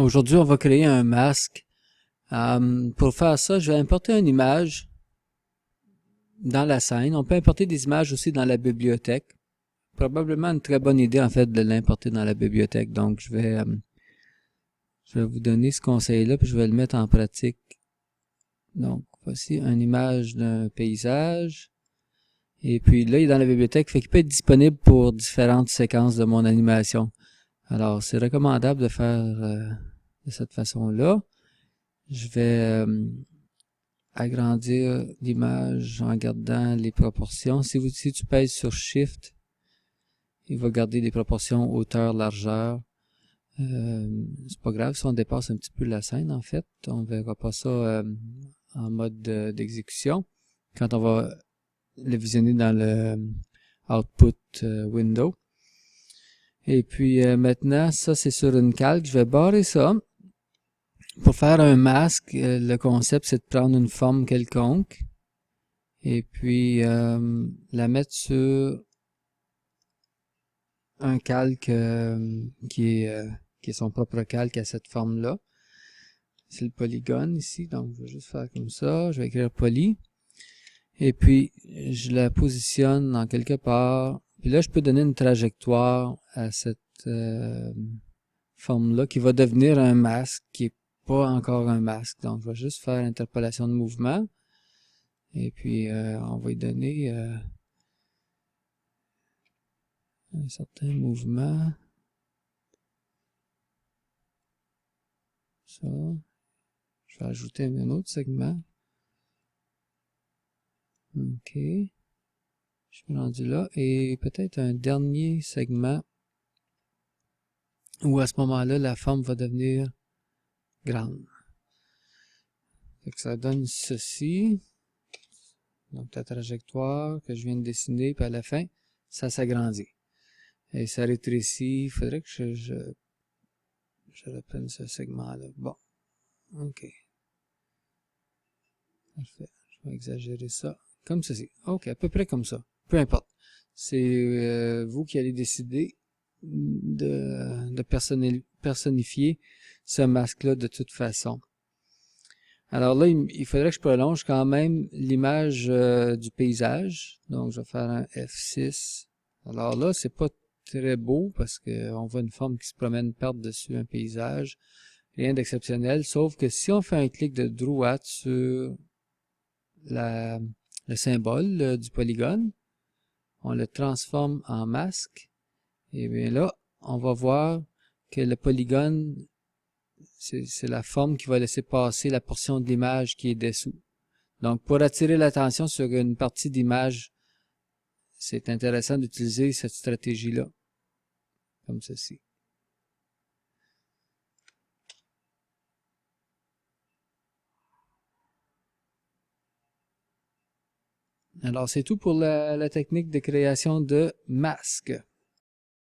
Aujourd'hui, on va créer un masque. Pour faire ça, je vais importer une image dans la scène. On peut importer des images aussi dans la bibliothèque. Probablement une très bonne idée, en fait, de l'importer dans la bibliothèque. Donc, je vais vous donner ce conseil-là, puis je vais le mettre en pratique. Donc, voici une image d'un paysage. Et puis là, il est dans la bibliothèque, fait qu'il peut être disponible pour différentes séquences de mon animation. Alors, c'est recommandable de faire de cette façon-là. Je vais agrandir l'image en gardant les proportions. Si tu pèses sur Shift, il va garder les proportions hauteur, largeur. C'est pas grave si on dépasse un petit peu la scène, en fait. On verra pas ça en mode d'exécution. Quand on va le visionner dans le Output window. Et puis maintenant, ça c'est sur une calque. Je vais barrer ça. Pour faire un masque, le concept c'est de prendre une forme quelconque et puis la mettre sur un calque qui est son propre calque à cette forme-là. C'est le polygone ici, donc je vais juste faire comme ça. Je vais écrire poly. Et puis, je la positionne en quelque part. Puis là, je peux donner une trajectoire à cette forme-là qui va devenir un masque qui est pas encore un masque. Donc, je vais juste faire interpolation de mouvement. Et puis, on va lui donner un certain mouvement. Ça. Je vais ajouter un autre segment. OK. Je suis rendu là. Et peut-être un dernier segment où à ce moment-là, la forme va devenir grande. Fait que ça donne ceci. Donc la trajectoire que je viens de dessiner, puis à la fin, ça s'agrandit. Et ça rétrécit. Il faudrait que je reprenne ce segment-là. Bon. OK. Parfait. Je vais exagérer ça. Comme ceci. OK, à peu près comme ça. Peu importe. C'est vous qui allez décider de personnifier ce masque-là de toute façon. Alors là, il faudrait que je prolonge quand même l'image du paysage. Donc, je vais faire un F6. Alors là, c'est pas très beau parce qu'on voit une forme qui se promène par-dessus un paysage. Rien d'exceptionnel, sauf que si on fait un clic de droite sur le symbole du polygone, on le transforme en masque. Et bien là, on va voir que le polygone, c'est la forme qui va laisser passer la portion de l'image qui est dessous. Donc, pour attirer l'attention sur une partie d'image, c'est intéressant d'utiliser cette stratégie-là, comme ceci. Alors, c'est tout pour la technique de création de masques.